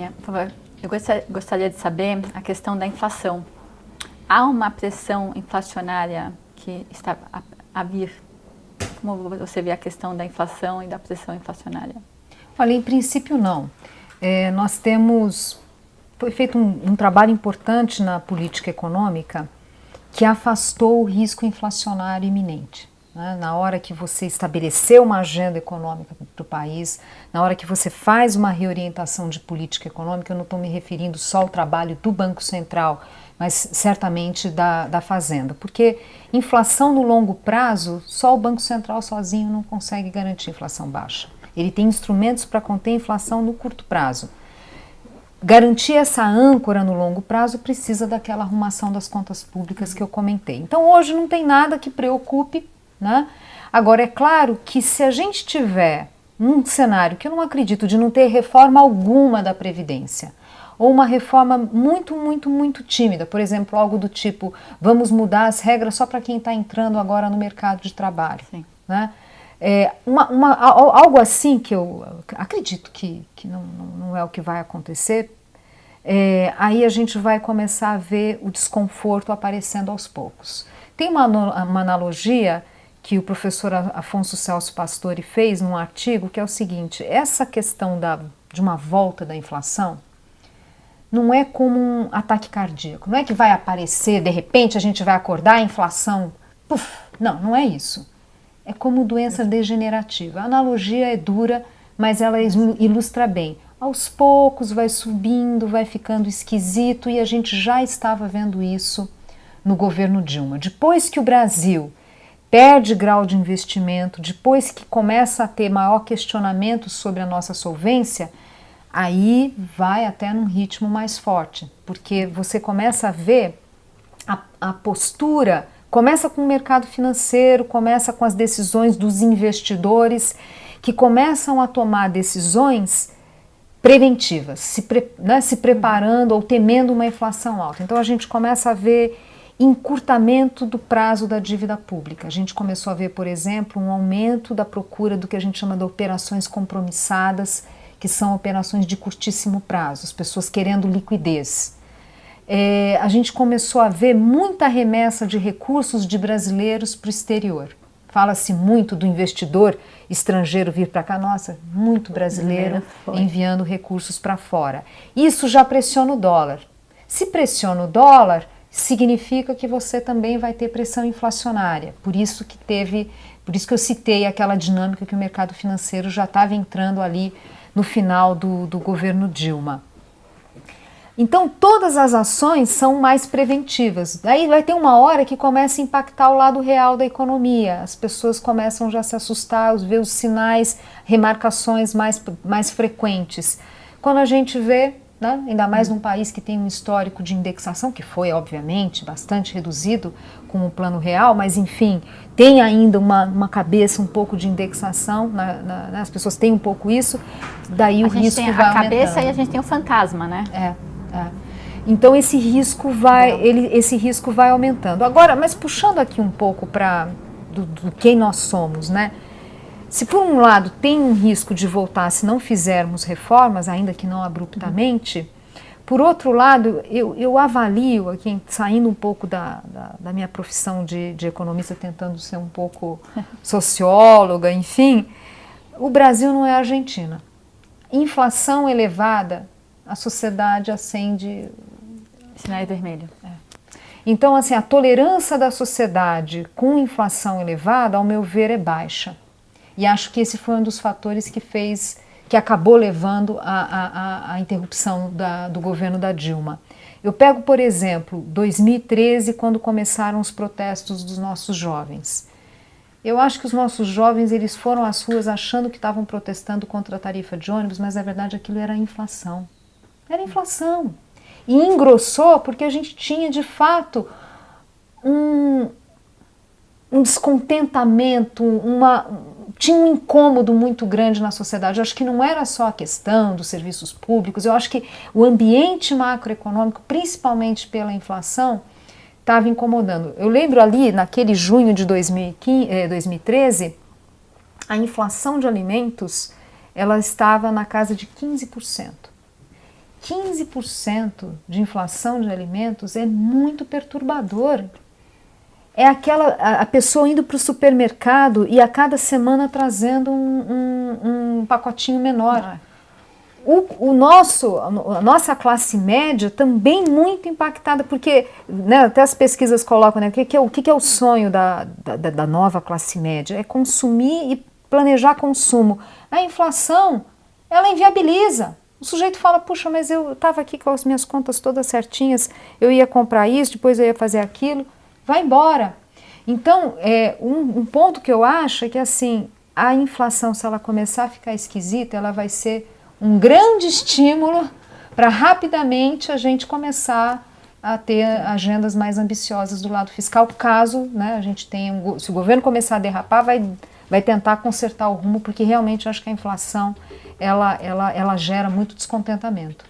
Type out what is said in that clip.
Tânia, por favor, eu gostaria de saber a questão da inflação. Há uma pressão inflacionária que está a vir? Como você vê a questão da inflação e da pressão inflacionária? Olha, em princípio não. Foi feito um trabalho importante na política econômica que afastou o risco inflacionário iminente. Né? Na hora que você estabeleceu uma agenda econômica para o país, na hora que você faz uma reorientação de política econômica, eu não estou me referindo só ao trabalho do Banco Central, mas certamente da Fazenda, porque inflação no longo prazo, só o Banco Central sozinho não consegue garantir inflação baixa. Ele tem instrumentos para conter inflação no curto prazo. Garantir essa âncora no longo prazo precisa daquela arrumação das contas públicas que eu comentei. Então hoje não tem nada que preocupe, né? Agora é claro que se a gente tiver um cenário que eu não acredito de não ter reforma alguma da Previdência, ou uma reforma muito tímida, por exemplo, algo do tipo, vamos mudar as regras só para quem está entrando agora no mercado de trabalho. Sim. Né? Algo assim que eu acredito que não é o que vai acontecer, aí a gente vai começar a ver o desconforto aparecendo aos poucos. Tem uma analogia que o professor Afonso Celso Pastore fez num artigo, que é o seguinte: essa questão de uma volta da inflação não é como um ataque cardíaco, não é que vai aparecer, de repente a gente vai acordar, a inflação, puf, não é isso. É como doença degenerativa. A analogia é dura, mas ela ilustra bem. Aos poucos vai subindo, vai ficando esquisito, e a gente já estava vendo isso no governo Dilma. Depois que o Brasil perde grau de investimento, depois que começa a ter maior questionamento sobre a nossa solvência, aí vai até num ritmo mais forte, porque você começa a ver a postura, começa com o mercado financeiro, começa com as decisões dos investidores, que começam a tomar decisões preventivas, se preparando ou temendo uma inflação alta. Então a gente começa a ver encurtamento do prazo da dívida pública. A gente começou a ver, por exemplo, um aumento da procura do que a gente chama de operações compromissadas, que são operações de curtíssimo prazo, as pessoas querendo liquidez. A gente começou a ver muita remessa de recursos de brasileiros para o exterior. Fala-se muito do investidor estrangeiro vir para cá, nossa, muito brasileiro enviando recursos para fora. Isso já pressiona o dólar. Se pressiona o dólar, significa que você também vai ter pressão inflacionária. Por isso que eu citei aquela dinâmica que o mercado financeiro já estava entrando ali no final do governo Dilma. Então todas as ações são mais preventivas. Daí vai ter uma hora que começa a impactar o lado real da economia. As pessoas começam já a se assustar, ver os sinais, remarcações mais frequentes. Quando a gente vê, né, ainda mais num país que tem um histórico de indexação, que foi obviamente bastante reduzido com o Plano Real, mas enfim, tem ainda uma cabeça um pouco de indexação, as pessoas têm um pouco isso, daí o risco vai aumentando. A cabeça e a gente tem o fantasma, né? Então esse risco vai aumentando. Agora, mas puxando aqui um pouco do quem nós somos, né? Se por um lado tem um risco de voltar se não fizermos reformas, ainda que não abruptamente, por outro lado, eu avalio, aqui, saindo um pouco da minha profissão de economista, tentando ser um pouco socióloga, enfim, o Brasil não é a Argentina. Inflação elevada, a sociedade acende sinais vermelhos. Então, assim, a tolerância da sociedade com inflação elevada, ao meu ver, é baixa. E acho que esse foi um dos fatores que acabou levando à interrupção do governo da Dilma. Eu pego, por exemplo, 2013, quando começaram os protestos dos nossos jovens. Eu acho que os nossos jovens, eles foram às ruas achando que estavam protestando contra a tarifa de ônibus, mas na verdade aquilo era inflação. Era inflação. E engrossou porque a gente tinha, de fato, um descontentamento, tinha um incômodo muito grande na sociedade. Eu acho que não era só a questão dos serviços públicos, eu acho que o ambiente macroeconômico, principalmente pela inflação, estava incomodando. Eu lembro ali, naquele junho de 2013, a inflação de alimentos ela estava na casa de 15%. 15% de inflação de alimentos é muito perturbador. É a pessoa indo para o supermercado e a cada semana trazendo um pacotinho menor. A nossa classe média também muito impactada, porque, né, até as pesquisas colocam, né, o que é o sonho da nova classe média? É consumir e planejar consumo. A inflação, ela inviabiliza. O sujeito fala, puxa, mas eu estava aqui com as minhas contas todas certinhas, eu ia comprar isso, depois eu ia fazer aquilo, vai embora. Então, um ponto que eu acho é que, assim, a inflação, se ela começar a ficar esquisita, ela vai ser um grande estímulo para rapidamente a gente começar a ter agendas mais ambiciosas do lado fiscal, caso, né, a gente tenha, se o governo começar a derrapar, vai tentar consertar o rumo, porque realmente eu acho que a inflação ela gera muito descontentamento.